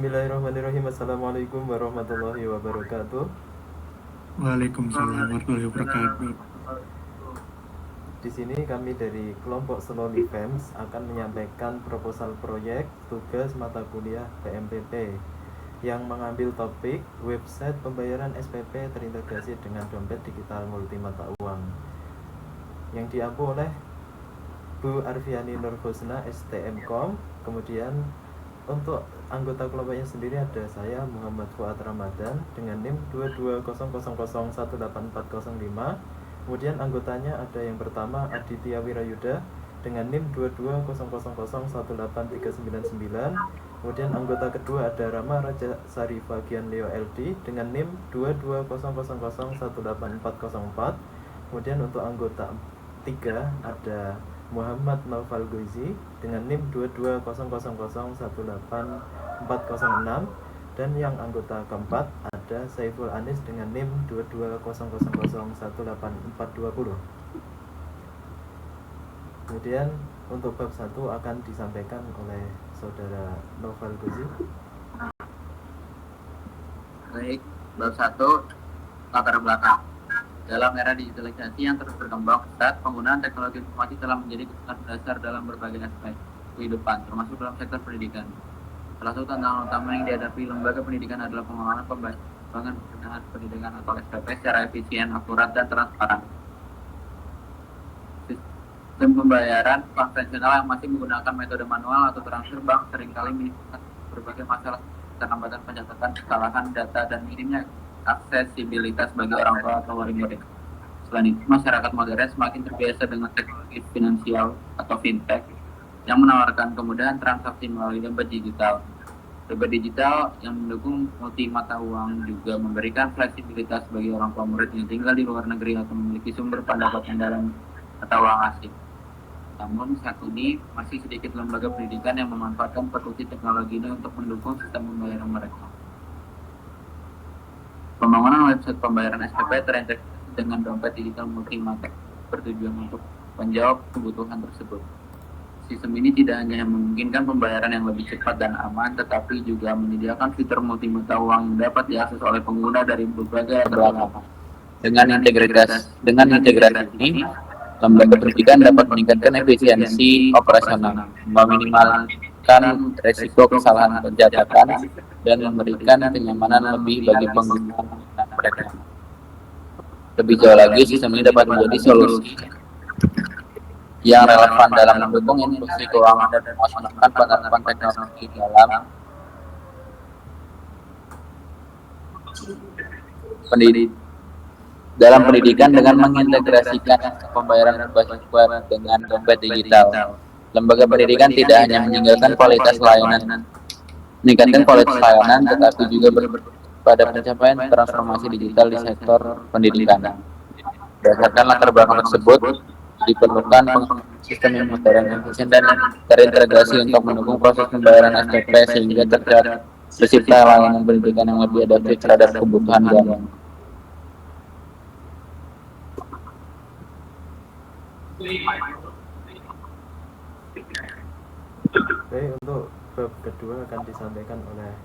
Bismillahirrahmanirrahim. Assalamualaikum warahmatullahi wabarakatuh. Waalaikumsalam warahmatullahi wabarakatuh. Di sini kami dari kelompok Slowly Fams akan menyampaikan proposal proyek tugas mata kuliah PMPP yang mengambil topik website pembayaran SPP terintegrasi dengan dompet digital multi mata uang, yang diampu oleh Bu Arfiani Nurhusna STMkom. Kemudian untuk anggota kelompoknya sendiri ada saya Muhammad Fuad Ramadan dengan NIM 2200184005. Kemudian anggotanya ada yang pertama Aditya Wirayuda dengan NIM 2200183999. Kemudian anggota kedua ada Rama Raja Sarifa Gian Leo LD dengan NIM 2200184404. Kemudian untuk anggota 3 ada Muhammad Naufal Goizi dengan NIM 2200184406. Dan yang anggota keempat ada Saiful Anis dengan NIM 2200184420. Kemudian untuk bab 1 akan disampaikan oleh saudara Naufal Goizi. Baik, bab 1, latar belakang. Dalam era digitalisasi yang terus berkembang pesat, penggunaan teknologi informasi telah menjadi kebutuhan dasar dalam berbagai aspek kehidupan, termasuk dalam sektor pendidikan. Salah satu tantangan utama yang dihadapi lembaga pendidikan adalah pengembangan penggunaan pendidikan atau SPP secara efisien, akurat, dan transparan. Sistem pembayaran konvensional yang masih menggunakan metode manual atau transfer bank seringkali menimbulkan berbagai masalah, keterlambatan pencatatan, kesalahan data, dan minimnya aksesibilitas bagi orang tua atau wali murid. Selain itu, masyarakat modern semakin terbiasa dengan teknologi finansial atau fintech yang menawarkan kemudahan transaksi melalui dompet digital. Dompet digital yang mendukung multi mata uang juga memberikan fleksibilitas bagi orang tua murid yang tinggal di luar negeri atau memiliki sumber pendapatan dalam mata uang asing. Namun saat ini masih sedikit lembaga pendidikan yang memanfaatkan potensi teknologi ini untuk mendukung sistem pembayaran mereka. Pembangunan website pembayaran SPP terintegrasi dengan dompet digital multi mata bertujuan untuk menjawab kebutuhan tersebut. Sistem ini tidak hanya memungkinkan pembayaran yang lebih cepat dan aman, tetapi juga menyediakan fitur multi mata uang yang dapat diakses oleh pengguna dari berbagai belakang. Dengan integrasi ini, lembaga pendidikan dapat meningkatkan efisiensi operasional, meminimalkan risiko kesalahan pencatatan, dan memberikan kenyamanan lebih bagi pengguna mereka. Lebih jauh lagi, sistem ini dapat menjadi solusi yang relevan dalam mendukung inklusi keuangan dan memaksimalkan penerapan teknologi dalam pendidikan dengan mengintegrasikan pembayaran berbasis web dengan dompet digital. Lembaga pendidikan tidak hanya meningkatkan kualitas layanan, tetapi juga pada pencapaian transformasi digital di sektor pendidikan. Berdasarkan latar belakang tersebut, diperlukan sistem yang modern, efisien, dan terintegrasi untuk mendukung proses pembayaran SPP sehingga tercipta layanan pendidikan yang lebih adaptif terhadap kebutuhan zaman. Baik, untuk bab kedua akan disampaikan oleh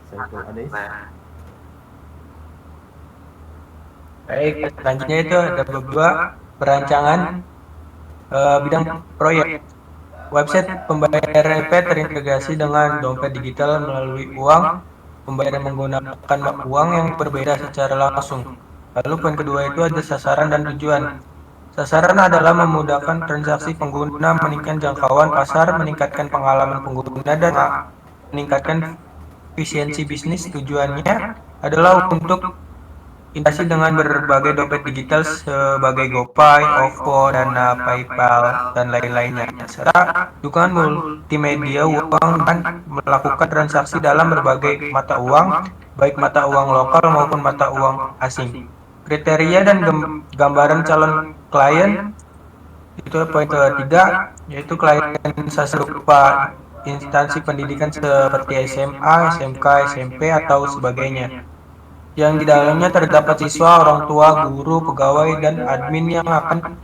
Saiful Anis. Baik, selanjutnya itu ada bab 2, perancangan bidang proyek. Website pembayaran SPP terintegrasi dengan dompet digital melalui uang, pembayaran menggunakan uang yang berbeda secara langsung. Lalu poin kedua itu ada sasaran dan tujuan. Sasaran adalah memudahkan transaksi pengguna, meningkatkan jangkauan pasar, meningkatkan pengalaman pengguna, dan meningkatkan efisiensi bisnis. Tujuannya adalah untuk integrasi dengan berbagai dompet digital sebagai GoPay, OVO, Dana, PayPal, dan lain-lainnya, serta dukungan multimedia uang dan melakukan transaksi dalam berbagai mata uang, baik mata uang lokal maupun mata uang asing. Kriteria dan gambaran calon klien itu poin ketiga, yaitu klien berupa instansi pendidikan seperti SMA, SMK, SMP, atau sebagainya, yang di dalamnya terdapat siswa, orang tua, guru, pegawai, dan admin yang akan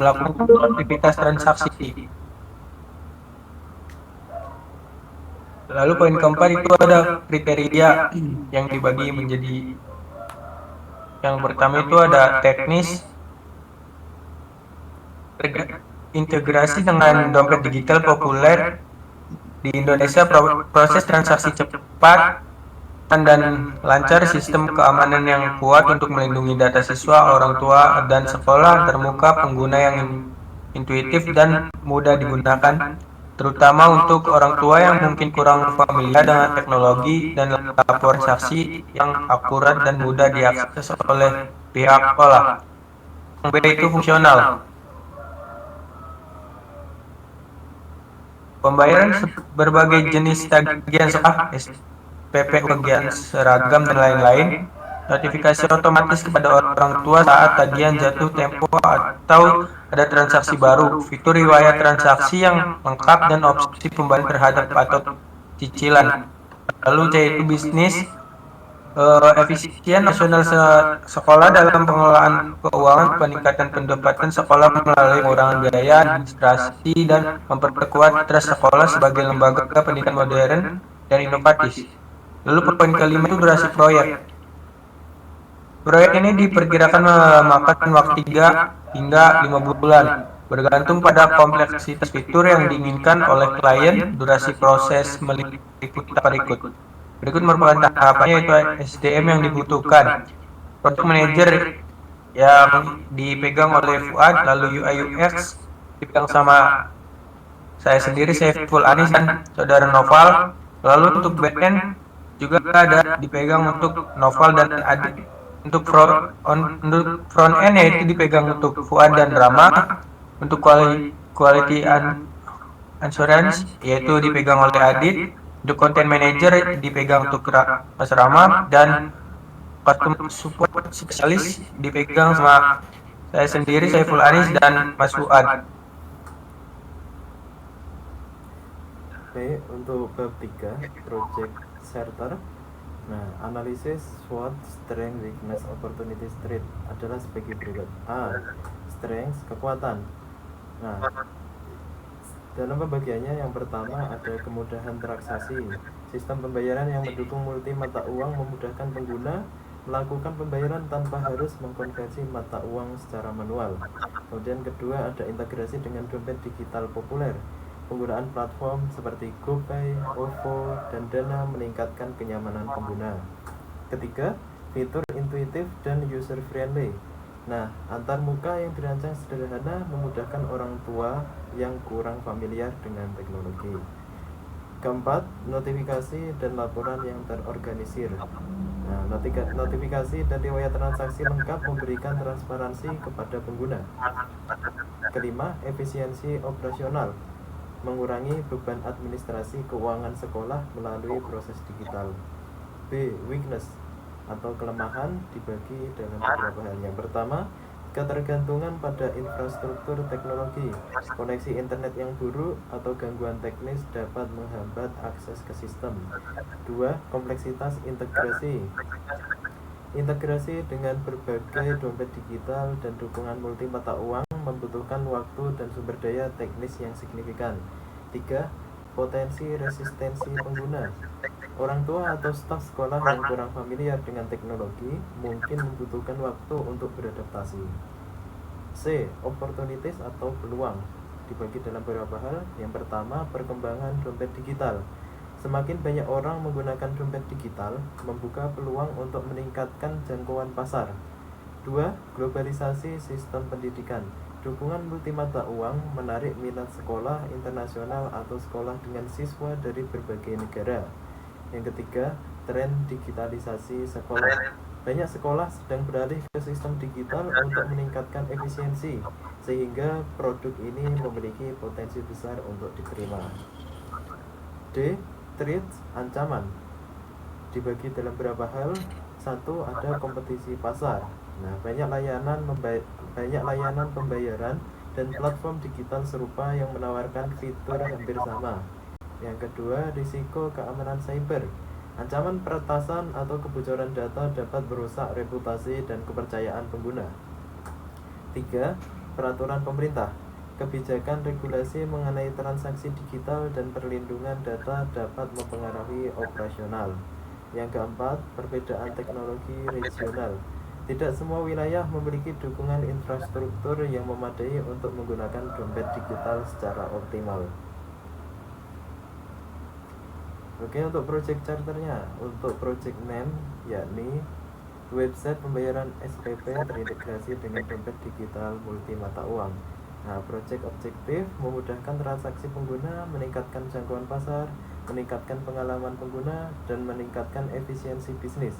melakukan aktivitas transaksi. Lalu poin keempat itu ada kriteria yang dibagi menjadi, yang pertama itu ada teknis, integrasi dengan dompet digital populer di Indonesia, proses transaksi cepat dan lancar, sistem keamanan yang kuat untuk melindungi data siswa, orang tua, dan sekolah, termuka, pengguna yang intuitif dan mudah digunakan, terutama untuk orang tua yang mungkin kurang familiar dengan teknologi, dan lapor saksi yang akurat dan mudah diakses oleh pihak sekolah. Yang B itu fungsional. Pembayaran berbagai jenis tagihan sekolah, SPP, ujian seragam, dan lain-lain. Notifikasi otomatis kepada orang tua saat tagihan jatuh tempo atau ada transaksi baru. Fitur riwayat transaksi yang lengkap dan opsi pembayaran terhadap atau cicilan. Lalu C itu bisnis, efisien nasional sekolah dalam pengelolaan keuangan, peningkatan pendapatan sekolah melalui pengurangan biaya administrasi, dan memperkuat trust sekolah sebagai lembaga pendidikan modern dan inovatif. Lalu poin kelima itu durasi proyek. Proyek ini diperkirakan memakan waktu 3 hingga 5 bulan, bergantung pada kompleksitas fitur yang diinginkan oleh klien. Durasi proses meliputi tahap berikut. Berikut merupakan tahapannya, yaitu SDM yang dibutuhkan. Product Manager yang dipegang oleh Fuad, lalu UI UX dipegang sama saya sendiri, Saiful Anis, dan saudara Noval. Lalu untuk backend juga ada dipegang untuk Noval dan Adit. Untuk front end yaitu dipegang untuk Fuad dan Rama. Untuk quality assurance yaitu dipegang oleh Adit. Untuk content manager dipegang untuk Mas Rama, dan customer support spesialis dipegang sama saya sendiri, Saiful Anis, dan Mas Fuad. Oke, untuk bab 3 project starter. Nah, analisis SWOT, strength, weakness, opportunity, threat adalah sebagai berikut. A. Strength, kekuatan. Nah, dalam pembagiannya yang pertama ada kemudahan transaksi. Sistem pembayaran yang mendukung multi mata uang memudahkan pengguna melakukan pembayaran tanpa harus mengkonversi mata uang secara manual. Kemudian kedua ada integrasi dengan dompet digital populer. Penggunaan platform seperti GoPay, OVO, dan Dana meningkatkan kenyamanan pengguna. Ketiga, fitur intuitif dan user friendly. Nah, antar muka yang dirancang sederhana memudahkan orang tua yang kurang familiar dengan teknologi. Keempat, notifikasi dan laporan yang terorganisir. Nah, notifikasi dan riwayat transaksi lengkap memberikan transparansi kepada pengguna. Kelima, efisiensi operasional, mengurangi beban administrasi keuangan sekolah melalui proses digital. B. Weakness atau kelemahan dibagi dalam beberapa hal. Yang pertama, ketergantungan pada infrastruktur teknologi. Koneksi internet yang buruk atau gangguan teknis dapat menghambat akses ke sistem. 2. Kompleksitas integrasi. Integrasi dengan berbagai dompet digital dan dukungan multi mata uang membutuhkan waktu dan sumber daya teknis yang signifikan. 3. Potensi resistensi pengguna. Orang tua atau staf sekolah yang kurang familiar dengan teknologi mungkin membutuhkan waktu untuk beradaptasi. C. Opportunities atau peluang dibagi dalam beberapa hal. Yang pertama, perkembangan dompet digital. Semakin banyak orang menggunakan dompet digital, membuka peluang untuk meningkatkan jangkauan pasar. 2. Globalisasi sistem pendidikan. Dukungan multimata uang menarik minat sekolah internasional atau sekolah dengan siswa dari berbagai negara. Yang ketiga, tren digitalisasi sekolah. Banyak sekolah sedang beralih ke sistem digital untuk meningkatkan efisiensi, sehingga produk ini memiliki potensi besar untuk diterima. D. Threat, ancaman dibagi dalam beberapa hal. 1. Ada kompetisi pasar. Nah, banyak layanan pembayaran dan platform digital serupa yang menawarkan fitur hampir sama. Yang kedua, risiko keamanan cyber. Ancaman peretasan atau kebocoran data dapat merusak reputasi dan kepercayaan pengguna. 3. Peraturan pemerintah. kebijakan regulasi mengenai transaksi digital dan perlindungan data dapat mempengaruhi operasional. Yang keempat, perbedaan teknologi regional. Tidak semua wilayah memiliki dukungan infrastruktur yang memadai untuk menggunakan dompet digital secara optimal. Oke, untuk project charternya, untuk project name yakni website pembayaran SPP terintegrasi dengan dompet digital multi mata uang. Nah, project objektif memudahkan transaksi pengguna, meningkatkan jangkauan pasar, meningkatkan pengalaman pengguna, dan meningkatkan efisiensi bisnis.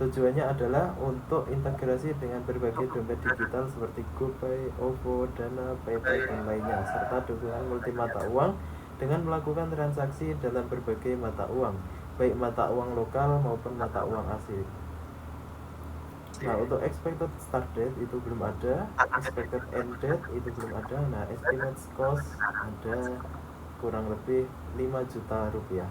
Tujuannya adalah untuk integrasi dengan berbagai dompet digital seperti GoPay, OVO, Dana, PayPal, dan lainnya, serta dukungan multi mata uang dengan melakukan transaksi dalam berbagai mata uang, baik mata uang lokal maupun mata uang asing. Nah, untuk expected start date itu belum ada, expected end date itu belum ada. Nah, estimate cost ada kurang lebih 5 juta rupiah.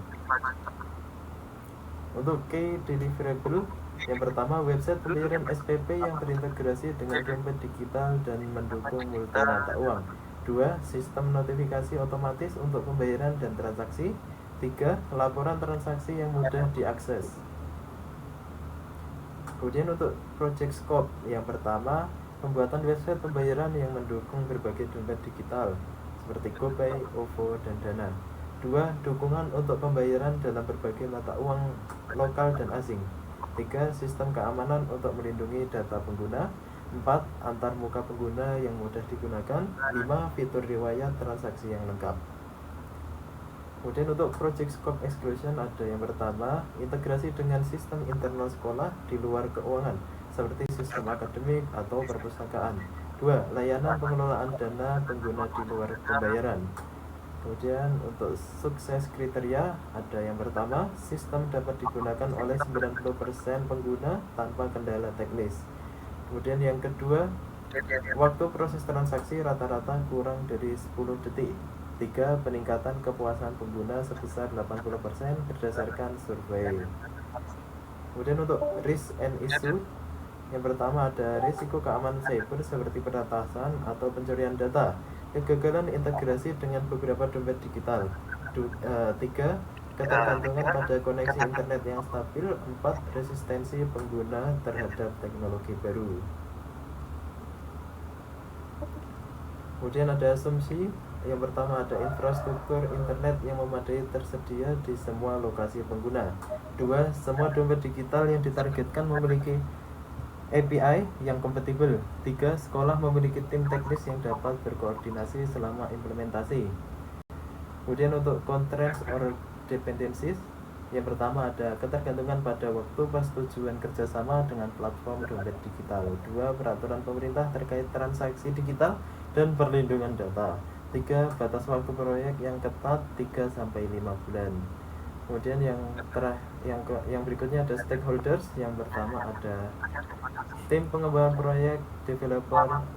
Untuk key deliverable, yang pertama website pembayaran SPP yang terintegrasi dengan dompet digital dan mendukung multi mata uang. 2. Sistem notifikasi otomatis untuk pembayaran dan transaksi. 3. Laporan transaksi yang mudah diakses. Kemudian untuk project scope, yang pertama pembuatan website pembayaran yang mendukung berbagai dompet digital seperti GoPay, OVO, dan Dana. 2. Dukungan untuk pembayaran dalam berbagai mata uang lokal dan asing. 3. Sistem keamanan untuk melindungi data pengguna. 4. Antar muka pengguna yang mudah digunakan. 5. Fitur riwayat transaksi yang lengkap. Kemudian untuk project scope exclusion ada yang pertama, integrasi dengan sistem internal sekolah di luar keuangan seperti sistem akademik atau perpustakaan. 2. Layanan pengelolaan dana pengguna di luar pembayaran. Kemudian untuk sukses kriteria ada yang pertama, sistem dapat digunakan oleh 90% pengguna tanpa kendala teknis. Kemudian yang kedua, waktu proses transaksi rata-rata kurang dari 10 detik. 3. Peningkatan kepuasan pengguna sebesar 80% berdasarkan survei. Kemudian untuk risk and issue, yang pertama ada risiko keamanan cyber seperti peretasan atau pencurian data, kegagalan integrasi dengan beberapa dompet digital. 3. Ketergantungan pada koneksi internet yang stabil. 4. Resistensi pengguna terhadap teknologi baru. Kemudian ada asumsi, yang pertama ada infrastruktur internet yang memadai tersedia di semua lokasi pengguna. 2. Semua dompet digital yang ditargetkan memiliki API yang kompatibel. 3. Sekolah memiliki tim teknis yang dapat berkoordinasi selama implementasi. Kemudian untuk constraints or dependencies, yang pertama ada ketergantungan pada waktu persetujuan kerjasama dengan platform dompet digital. 2. Peraturan pemerintah terkait transaksi digital dan perlindungan data. 3. Batas waktu proyek yang ketat 3-5 bulan. Kemudian yang berikutnya ada stakeholders. Yang pertama ada tim pengembangan proyek, developer,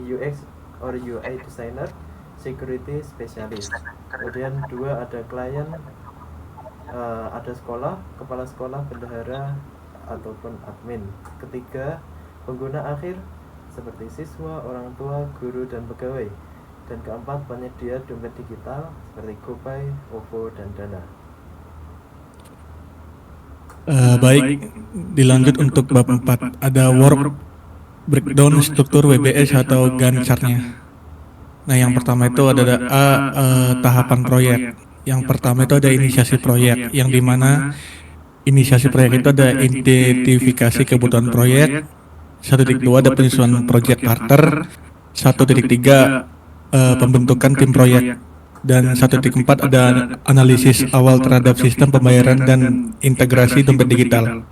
UX or UI designer, security specialist. Kemudian 2 ada klien, ada sekolah, kepala sekolah, bendahara ataupun admin. Ketiga, pengguna akhir seperti siswa, orang tua, guru, dan pegawai. Dan keempat, penyedia dompet digital seperti GoPay, OVO, dan Dana. Baik, dilanjut untuk bab 4. Ada work breakdown struktur WBS atau Gantt chart-nya. Nah, yang pertama itu ada tahapan proyek. Yang pertama itu ada inisiasi proyek, yang dimana inisiasi proyek itu ada identifikasi kebutuhan proyek. 1.2 ada penyusunan project charter. 1.3 pembentukan tim proyek. Dan 1.4 ada analisis awal terhadap sistem pembayaran dan integrasi dompet digital.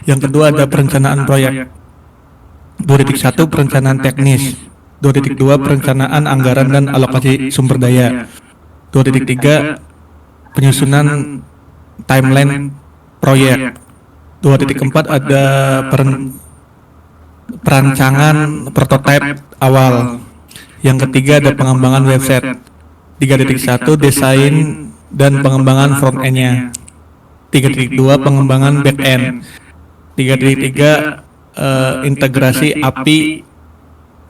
Yang kedua ada perencanaan proyek. 2.1 perencanaan teknis. 2.2 perencanaan anggaran dan alokasi sumber daya. 2.3 penyusunan timeline proyek. 2.4 ada perancangan prototipe awal. Yang ketiga ada pengembangan website. 3.1 desain dan pengembangan front end-nya. 3.2 pengembangan back end. 3.3 integrasi API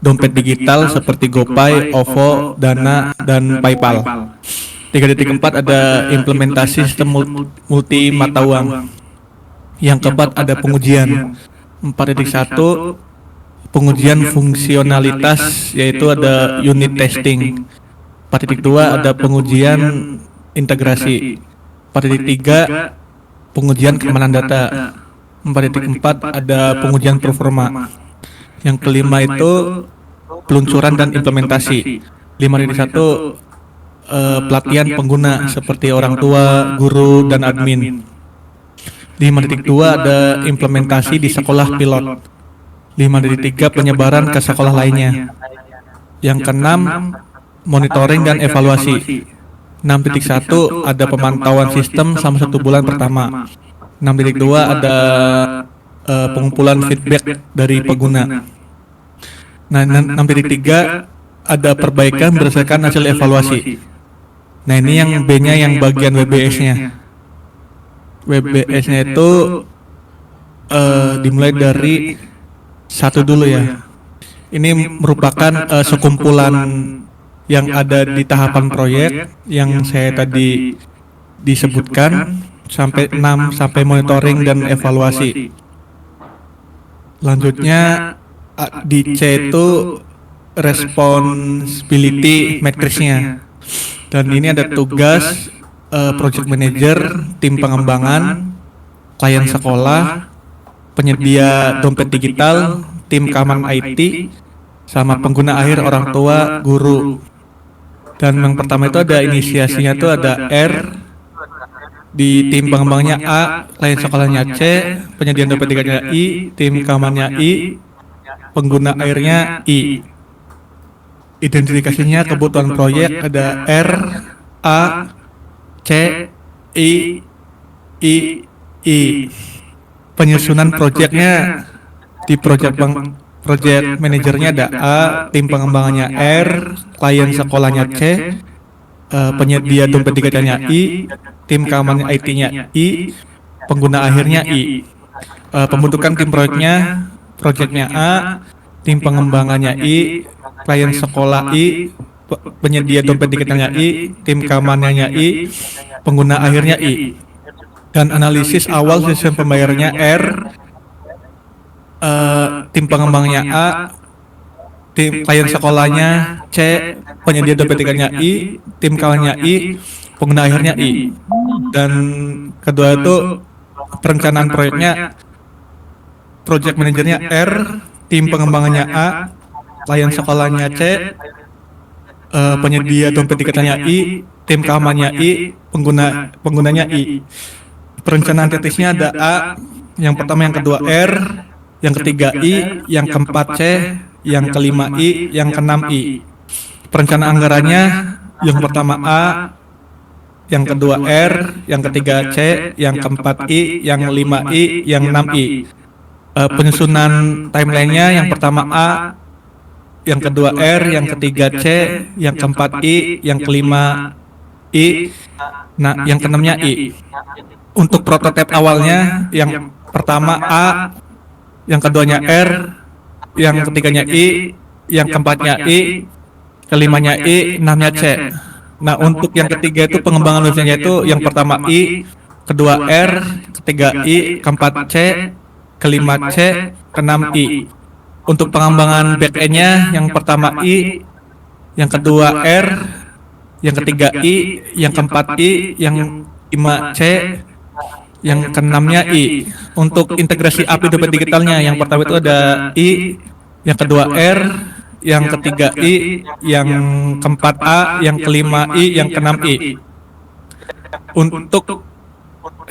dompet digital seperti GoPay, OVO, Dana, dan PayPal. 3.4 ada implementasi sistem multi mata uang. Yang keempat ada pengujian. 4.1 pengujian fungsionalitas, yaitu ada unit testing. 4.2 ada pengujian integrasi. 4.3 pengujian keamanan data. 4.4 ada pengujian performa. Yang kelima itu peluncuran dan implementasi. 5.1 pelatihan pengguna seperti orang tua, guru, dan admin. 5.2 ada implementasi di sekolah pilot. 5.3 penyebaran ke sekolah lainnya. Yang keenam monitoring dan evaluasi. 6.1 ada pemantauan sistem selama 1 bulan pertama. 6.2 ada pengumpulan feedback dari pengguna. Nah, 6.3 ada perbaikan berdasarkan hasil evaluasi. Nah, ini yang B-nya yang bagian WBS-nya. WBS-nya itu dimulai dari 1 dulu ya. Ini merupakan sekumpulan yang ada di tahapan proyek yang saya tadi disebutkan sampai 6 sampai monitoring dan evaluasi. Lanjutnya di C itu responsibility matrix-nya. Dan ini ada tugas project manager, tim pengembangan, klien sekolah, penyedia dompet digital, tim keamanan IT, sama pengguna akhir orang tua, guru. Dan yang pertama itu ada inisiasinya itu ada R, di tim pengembangnya A, klien sekolahnya C, penyediaan dompet digitalnya I, tim keamanannya I, pengguna akhirnya I. Identifikasinya kebutuhan proyek ada R, A, C, I, I. Penyusunan proyeknya di project manajernya ada A, tim pengembangannya R, klien sekolahnya C, penyedia dompet digitalnya I, tim keamanan IT-nya I, pengguna akhirnya I. Pembentukan tim proyeknya A, tim pengembangannya I, klien sekolah I, penyedia dompet digitalnya I, tim keamanannya I, pengguna akhirnya I. Dan analisis awal sistem pembayarannya R, tim pengembangnya A, tim klien sekolahnya C, penyedia dompet digitalnya I, tim kawannya I, pengguna akhirnya I. Dan kedua itu perencanaan proyeknya, project manajernya R, tim pengembangannya A, klien sekolahnya C, penyedia dompet digitalnya I, tim keamanannya I, penggunanya I. Perencanaan teknisnya ada A, yang pertama, yang kedua R, yang ketiga I, yang keempat C, yang kelima I, yang keenam I. Perencanaan anggarannya yang pertama A, yang kedua R, yang ketiga C, yang keempat I, yang kelima I, yang enam I. Penyusunan timelinenya yang pertama A, yang kedua R, yang ketiga C, yang keempat I, yang kelima I, nah yang keenamnya I. Untuk prototipe awalnya yang pertama A, yang keduanya R, yang ketiganya I, yang keempatnya I, kelimanya I, enamnya C. Nah, untuk yang ketiga itu pengembangan websitenya itu yang pertama I, kedua R, ketiga I, keempat C, kelima C, keenam I. Untuk pengembangan backend-nya yang pertama I, yang kedua R, yang ketiga I, yang keempat I, yang kelima C, yang keenamnya I. Untuk integrasi API dompet digitalnya yang pertama itu ada I, yang kedua R, yang ketiga I, yang keempat A, yang kelima I, yang keenam I. Untuk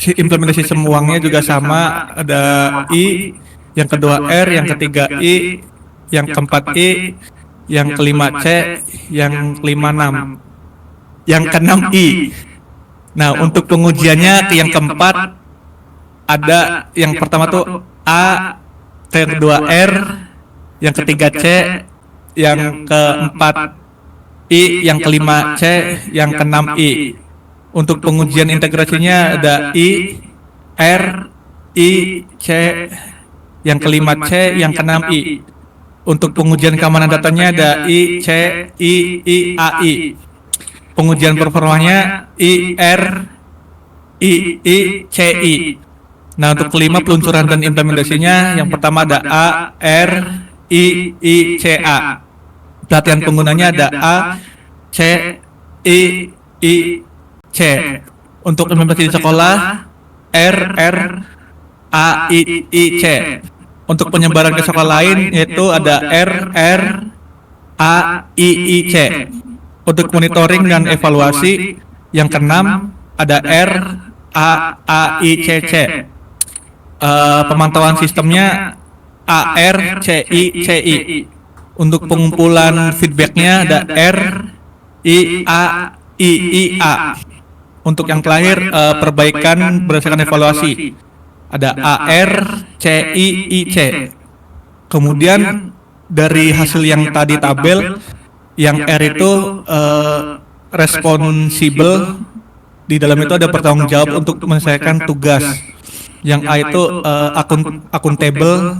implementasi sistem uangnya juga sama, ada I, yang kedua R, yang ketiga I, yang keempat I, yang kelima C, yang kelima 6, yang keenam I. Nah, untuk pengujiannya yang keempat ada yang pertama tuh A, yang kedua R, yang ketiga C, yang keempat I, yang kelima C, yang keenam I. Untuk pengujian integrasinya ada I, R, I, C, yang kelima C, yang keenam I. Untuk pengujian keamanan datanya ada I, C, I, A, I. Pengujian performanya I, R, I, C, I. Nah, untuk kelima peluncuran dan implementasinya, yang pertama ada A, R, I, C, A. Pelatihan penggunanya ada A, C, I, C. Untuk implementasi di sekolah, R, A, I, C. Untuk penyebaran ke sekolah lain yaitu ada R, A, I, C. Untuk monitoring dan evaluasi yang keenam ada R, A, I, C. Pemantauan sistemnya AR, CI. Untuk pengumpulan feedbacknya ada R, I, A. Untuk yang terakhir perbaikan berdasarkan evaluasi ada AR, CI, C. Kemudian dari hasil yang tadi tabel, yang R itu responsibel, di dalam itu ada bertanggung jawab untuk menyelesaikan tugas. Yang A itu akuntabel,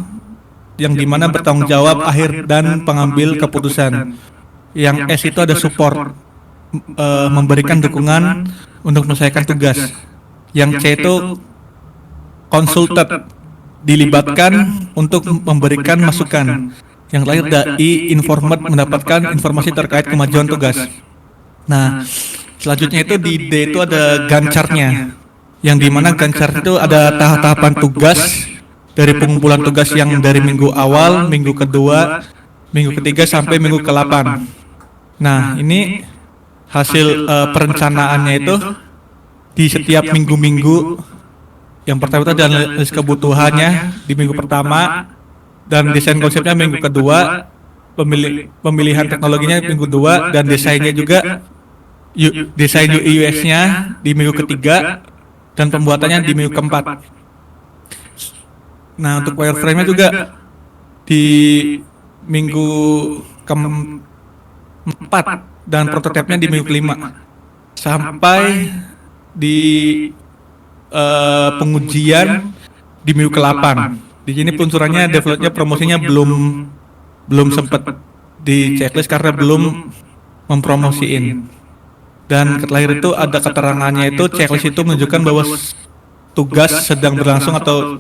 yang dimana bertanggung jawab akhir dan pengambil keputusan. Yang S itu ada support, memberikan dukungan untuk menyelesaikan tugas. Yang C itu consulted, dilibatkan untuk memberikan masukan. Yang terakhir ada I, informed, mendapatkan informasi terkait kemajuan tugas. Nah, selanjutnya itu di D itu ada Gantt chart-nya, yang dimana Gantt chart itu ada tahap-tahapan tugas dari pengumpulan tugas yang dari minggu awal, minggu kedua, minggu ketiga sampai minggu ke-8. Nah, ini hasil perencanaannya itu di setiap minggu-minggu. Yang pertama itu ada analisis kebutuhannya di minggu pertama, dan desain konsepnya minggu kedua, pemilihan teknologinya minggu kedua, dan desainnya juga desain UI UX-nya di minggu ketiga, dan pembuatannya di minggu keempat. Nah, untuk wireframe-nya juga di minggu keempat, dan prototipe-nya di minggu kelima, sampai di pengujian di minggu ke-8. Di sini peluncurannya, developnya, promosinya belum sempat di checklist karena belum mempromosiin. Dan terakhir itu ada keterangannya, itu checklist itu menunjukkan bahwa tugas sedang berlangsung atau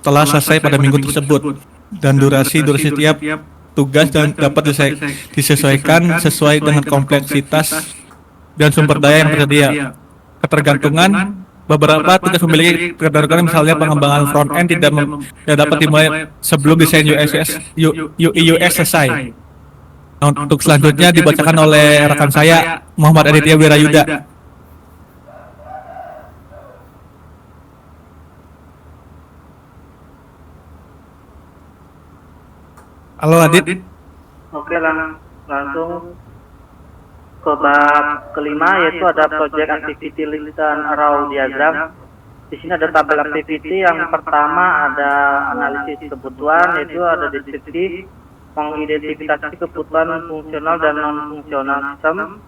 telah selesai pada minggu tersebut, dan durasi setiap tugas dan dapat disesuaikan sesuai dengan kompleksitas dan sumber daya yang tersedia. Ketergantungan, beberapa tugas memiliki ketergantungan, misalnya pengembangan front end tidak dapat dimulai sebelum desain UI UX selesai. Nah, untuk selanjutnya dibacakan oleh rekan saya, Muhammad Aditya Wirayuda. Halo Adit. Oke, langsung ke bab kelima, yaitu ada project activity list dan raw diagram. Di sini ada tabel activity. Yang pertama ada analisis kebutuhan, yaitu ada deskripsi, mengidentifikasi kebutuhan fungsional dan non fungsional sistem.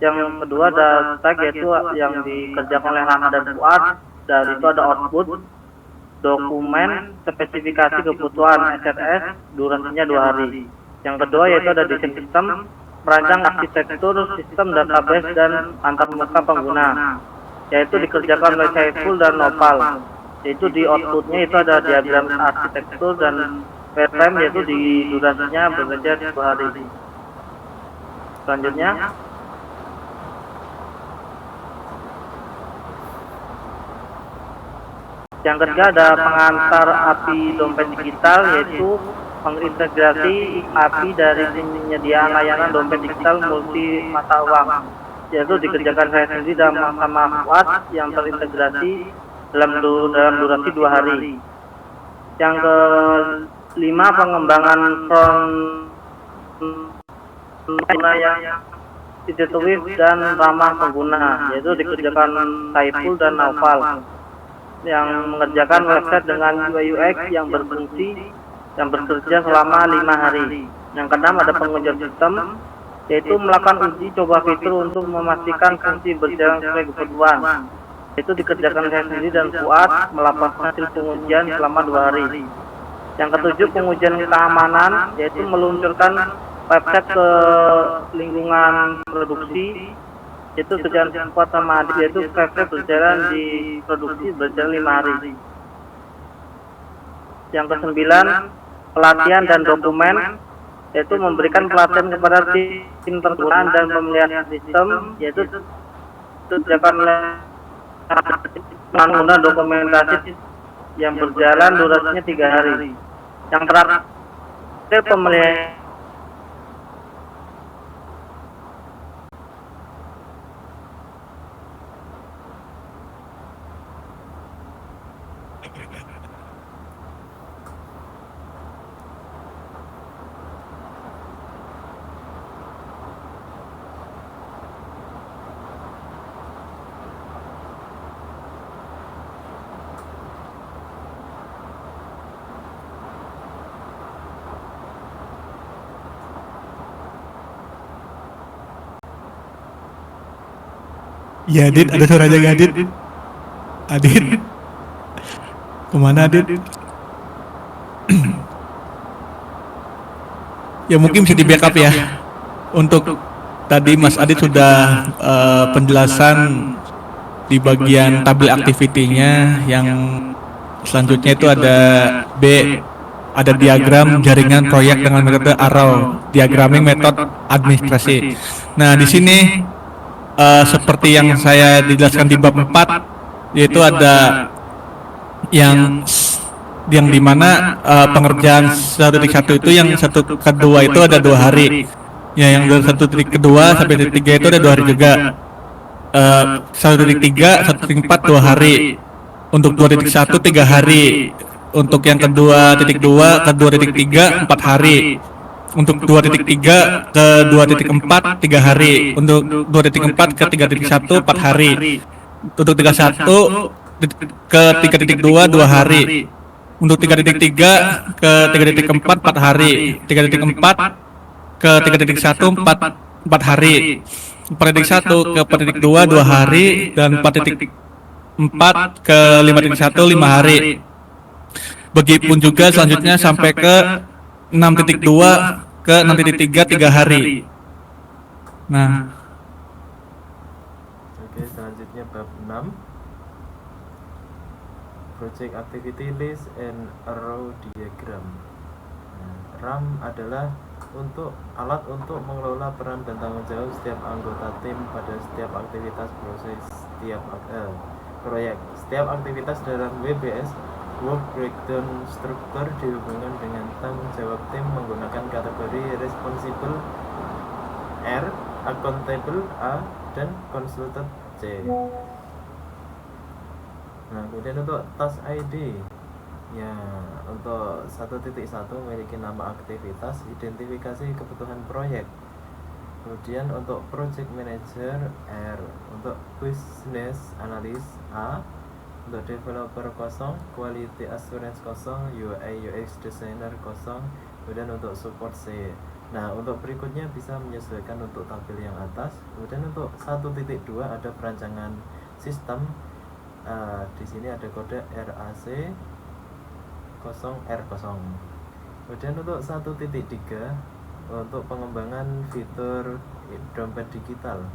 Yang kedua ada tag, yaitu yang dikerjakan oleh Rama dan Fuad, dan itu ada output, dokumen, spesifikasi kebutuhan SRS, durasinya 2 hari. Yang kedua yaitu ada desain sistem, merancang arsitektur sistem database dan antarmuka pengguna, yaitu dikerjakan oleh Saiful dan Nopal. Yaitu di outputnya itu ada diagram arsitektur dan wireframe, yaitu di durasinya bekerja 2 hari. Selanjutnya yang ketiga ada pengantar API dompet digital, yaitu mengintegrasi API dari penyediaan layanan dompet digital multi mata uang, yaitu dikerjakan saya sendiri dan sama Fuad, yang terintegrasi dalam durasi 2 hari. Yang kelima pengembangan front pengguna yang intuitif dan ramah pengguna, yaitu dikerjakan Saiful dan Naufal, yang mengerjakan website dengan UI UX yang berfungsi yang bekerja selama 5 hari. Yang keenam ada pengujian sistem, yaitu melakukan uji coba fitur untuk memastikan fungsi berjalan sesuai kebutuhan. Itu dikerjakan saya sendiri dan Fuad, melakukan hasil pengujian selama 2 hari. Yang ketujuh, pengujian keamanan, yaitu meluncurkan website ke lingkungan produksi, yaitu kerjaan support sama adik, yaitu website berjalan di produksi berjalan 5 hari. Yang kesembilan, pelatihan dan dokumen, yaitu memberikan pelatihan kepada tim pertukaran dan pemeliharaan sistem, yaitu disediakan menggunakan dokumentasi yang berjalan durasinya 3 hari. Yang terakhir, pemeliharaan Ya Adit, ada suaranya gak Adit? Adit, kemana Adit? Ya mungkin bisa di backup ya. Untuk tadi Mas Adit sudah penjelasan di bagian tabel activity-nya, yang selanjutnya itu ada B, ada diagram jaringan proyek dengan metode arrow, diagramming metode administrasi. Nah, di sini seperti yang saya dijelaskan di bab 4, yaitu ada yang dimana pengerjaan 1.1 itu yang 1 ke 2 itu ada 2 hari. Ya, yang dari 1.2 sampai 1.3 itu ada 2 hari juga. 1.3, 1.4 2 hari. Untuk 2.1 3 hari. Untuk yang kedua titik 2 ke 2.3 4 hari. Untuk 2.3 ke 2.4 3 hari. Untuk 2.4 ke 3.1 4 hari. Untuk 3.1 ke 3.2 2 hari. Untuk 3.3 ke 3.4 4 hari. 3.4 ke 3.1 4 hari. 4.1 ke 4.2 2 hari, dan 4.4 ke 5.1 5 hari. Begitupun juga selanjutnya sampai ke 6.2 ke 6.3 3 hari. Nah, Oke, selanjutnya bab 6. Project Activity List and Arrow Diagram. Nah, RAM adalah alat untuk mengelola peran dan tanggung jawab setiap anggota tim pada setiap aktivitas proses proyek. Setiap aktivitas dalam WBS Work Breakdown Struktur dihubungkan dengan tanggung jawab tim menggunakan kategori Responsible R, Accountable A, dan Consulted C. Nah, kemudian untuk task ID, ya, untuk 1.1 memiliki nama aktivitas, identifikasi kebutuhan proyek. Kemudian untuk project manager R, untuk business analyst A, untuk developer 0, quality assurance 0, UI UX designer 0, kemudian untuk support C. Nah, untuk berikutnya bisa menyesuaikan untuk tabel yang atas. Kemudian untuk 1.2 ada perancangan sistem. Di sini ada kode RAC 0R0. Kemudian untuk 1.3 untuk pengembangan fitur dompet digital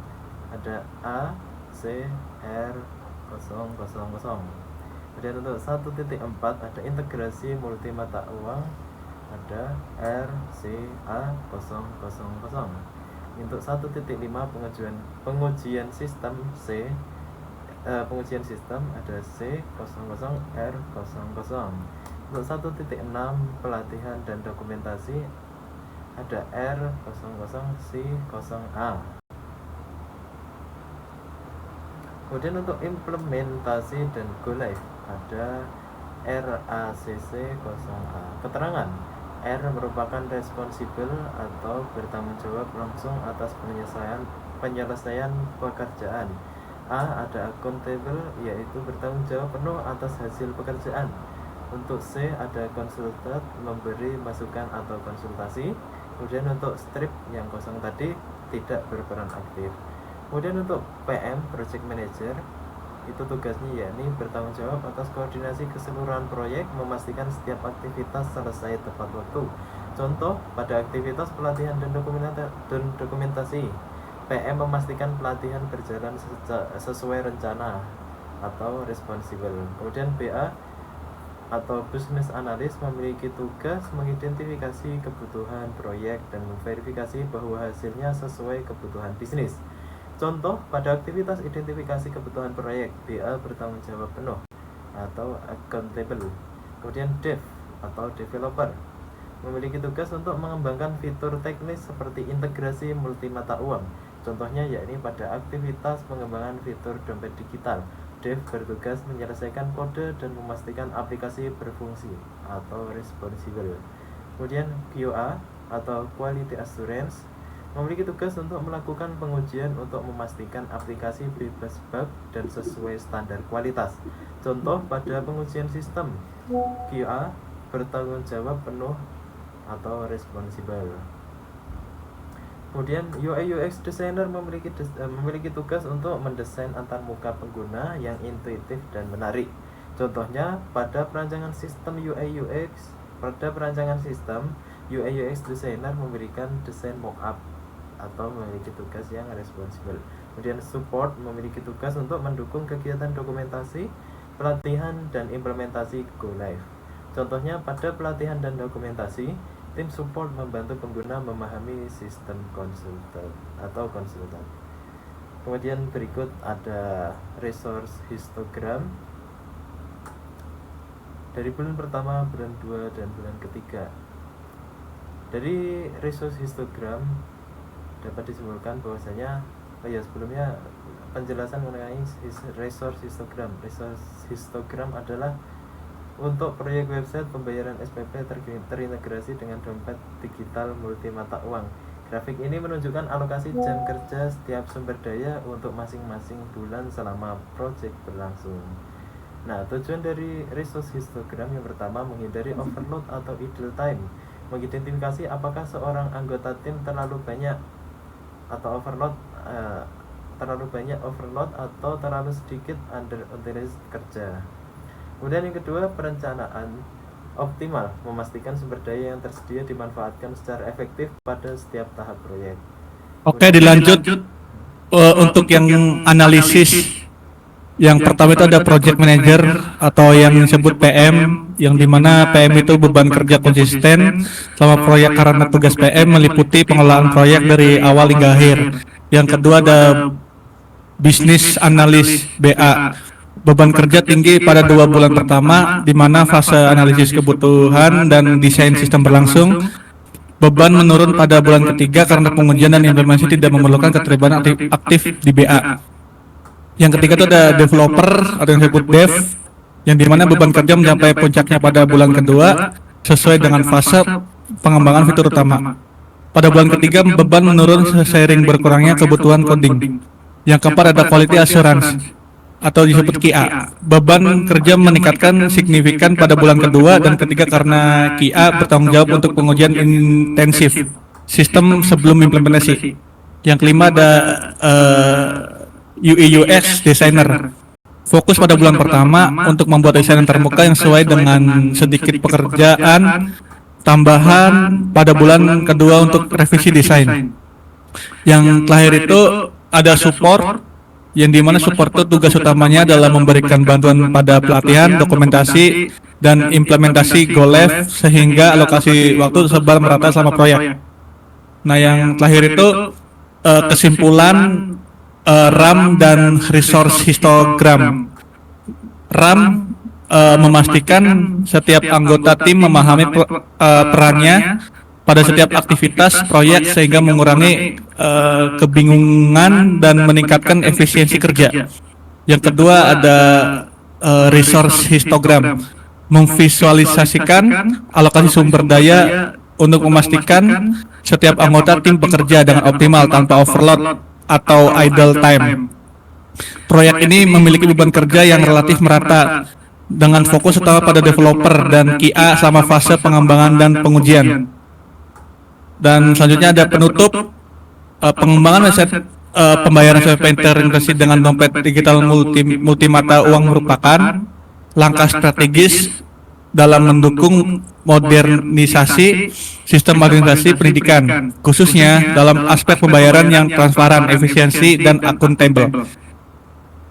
ada A C R 000. Kemudian untuk 1.4 ada integrasi multi mata uang ada R C A 000. Untuk 1.5 pengujian sistem C, pengujian sistem ada C00R00. Untuk 1.6 pelatihan dan dokumentasi ada R00C0A. Kemudian untuk implementasi dan go live ada RACC0A. Keterangan: R merupakan responsible atau bertanggung jawab langsung atas penyelesaian pekerjaan. A ada accountable, yaitu bertanggung jawab penuh atas hasil pekerjaan. Untuk C ada consulted, memberi masukan atau konsultasi. Kemudian untuk strip yang kosong tadi tidak berperan aktif. Kemudian untuk PM project manager itu tugasnya yakni bertanggung jawab atas koordinasi keseluruhan proyek, memastikan setiap aktivitas selesai tepat waktu. Contoh, pada aktivitas pelatihan dan dokumentasi, PM memastikan pelatihan berjalan sesuai rencana atau responsible. Kemudian BA atau business analyst memiliki tugas mengidentifikasi kebutuhan proyek dan memverifikasi bahwa hasilnya sesuai kebutuhan bisnis. Contoh, pada aktivitas identifikasi kebutuhan proyek, BA bertanggung jawab penuh atau accountable. Kemudian dev atau developer memiliki tugas untuk mengembangkan fitur teknis seperti integrasi multimata uang. Contohnya yakni pada aktivitas pengembangan fitur dompet digital, dev bertugas menyelesaikan kode dan memastikan aplikasi berfungsi atau responsible. Kemudian QA atau quality assurance memiliki tugas untuk melakukan pengujian untuk memastikan aplikasi bebas bug dan sesuai standar kualitas. Contoh, pada pengujian sistem, QA bertanggung jawab penuh atau responsible. Kemudian UI UX designer memiliki tugas untuk mendesain antarmuka pengguna yang intuitif dan menarik. Contohnya, pada perancangan sistem UI UX designer memberikan desain mockup atau memiliki tugas yang responsible. Kemudian support memiliki tugas untuk mendukung kegiatan dokumentasi, pelatihan, dan implementasi Go Live. Contohnya, pada pelatihan dan dokumentasi, tim support membantu pengguna memahami sistem konsultan. Kemudian berikut ada resource histogram dari bulan pertama, bulan 2, dan bulan ketiga. Dari resource histogram dapat disimpulkan bahwasanya sebelumnya penjelasan mengenai resource histogram. Resource histogram adalah untuk proyek website pembayaran SPP terintegrasi dengan dompet digital multimata uang. Grafik ini menunjukkan alokasi jam kerja setiap sumber daya untuk masing-masing bulan selama proyek berlangsung. Nah, tujuan dari resource histogram yang pertama, menghindari overload atau idle time, mengidentifikasi apakah seorang anggota tim terlalu banyak overload atau terlalu sedikit underutilized kerja. Kemudian yang kedua, perencanaan optimal, memastikan sumber daya yang tersedia dimanfaatkan secara efektif pada setiap tahap proyek. Oke, dilanjut untuk yang analisis. Yang pertama itu ada project manager atau yang disebut PM, yang dimana PM itu beban kerja konsisten selama proyek karena tugas PM meliputi pengelolaan proyek dari awal hingga akhir. Yang kedua ada business analyst BA, beban kerja tinggi pada 2 bulan pertama, di mana fase analisis kebutuhan dan desain sistem berlangsung. Beban menurun pada bulan ketiga karena pengujian dan implementasi tidak memerlukan keterlibatan aktif di BA. Yang ketiga itu ada developer atau yang disebut dev, yang dimana beban kerja mencapai puncaknya pada bulan kedua sesuai dengan fase pengembangan fitur utama. Pada bulan ketiga beban menurun seiring berkurangnya kebutuhan coding. Yang keempat ada quality assurance atau disebut QA. Beban kerja meningkatkan signifikan pada bulan kedua dan ketiga karena QA bertanggung jawab untuk pengujian intensif sistem sebelum implementasi. Yang kelima ada UI UX designer, fokus pada bulan pertama untuk membuat desain antarmuka yang sesuai dengan sedikit pekerjaan tambahan pada bulan kedua untuk revisi desain. Yang terakhir itu ada support, yang dimana support itu tugas utamanya adalah memberikan bantuan pada pelatihan, dokumentasi, dan implementasi Go Live sehingga alokasi waktu tersebar merata selama proyek. Nah, yang terakhir itu kesimpulan RAM dan resource histogram. RAM memastikan setiap anggota tim memahami perannya pada setiap aktivitas proyek sehingga mengurangi kebingungan dan meningkatkan efisiensi kerja. Yang kedua ada resource histogram, memvisualisasikan alokasi sumber daya untuk memastikan setiap anggota tim bekerja dengan optimal tanpa overload atau idle time. Proyek ini memiliki beban kerja yang relatif merata dengan fokus utama pada developer dan QA selama fase pengembangan dan pengujian. Dan selanjutnya ada penutup, pengembangan website pembayaran SPP terintegrasi dengan dompet digital multimata uang merupakan langkah strategis dalam mendukung modernisasi sistem administrasi pendidikan, khususnya dalam aspek pembayaran yang transparan, efisiensi, dan akuntabel.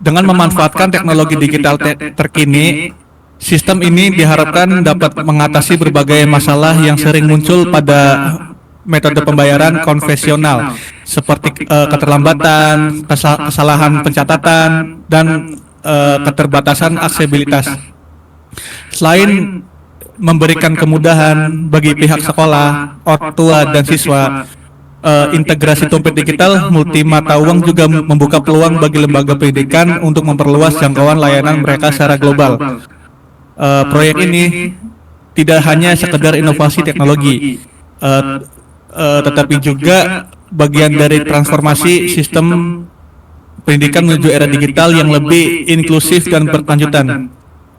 Dengan memanfaatkan teknologi digital terkini, sistem ini diharapkan dapat mengatasi berbagai masalah yang sering muncul pada metode pembayaran konvensional, seperti keterlambatan, kesalahan pencatatan, dan keterbatasan aksesibilitas. Selain memberikan kemudahan bagi pihak sekolah, orang tua, dan siswa, integrasi dompet digital multimata uang juga membuka peluang bagi lembaga pendidikan untuk memperluas jangkauan layanan mereka secara global. Proyek ini tidak hanya sekedar inovasi teknologi, tetapi juga bagian dari transformasi sistem pendidikan menuju era digital yang lebih inklusif dan berkelanjutan.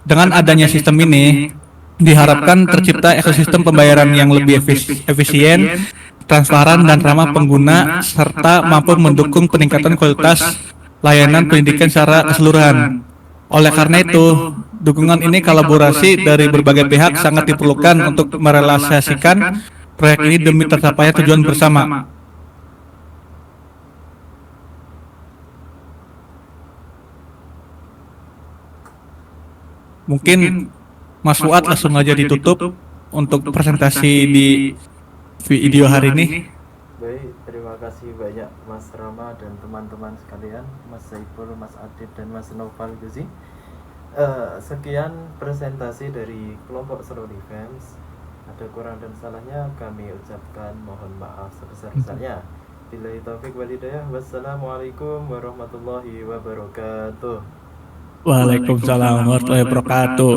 Dengan adanya sistem ini, diharapkan tercipta ekosistem pembayaran yang lebih efisien, transparan, dan ramah pengguna, serta mampu mendukung peningkatan kualitas layanan pendidikan secara keseluruhan. Oleh karena itu, dukungan ini kolaborasi dari berbagai pihak sangat diperlukan untuk merealisasikan proyek ini demi tercapainya tujuan bersama. Mungkin Mas Fuad langsung aja ditutup untuk presentasi di video hari ini. Baik, terima kasih banyak Mas Rama dan teman-teman sekalian, Mas Saiful, Mas Adit, dan Mas Noval Guzi. Sekian presentasi dari kelompok Selo Defense. Ada kurang dan salahnya kami ucapkan mohon maaf sebesar-besarnya. Billahi taufik wal hidayah. Wassalamualaikum warahmatullahi wabarakatuh. Waalaikumsalam warahmatullahi wabarakatuh.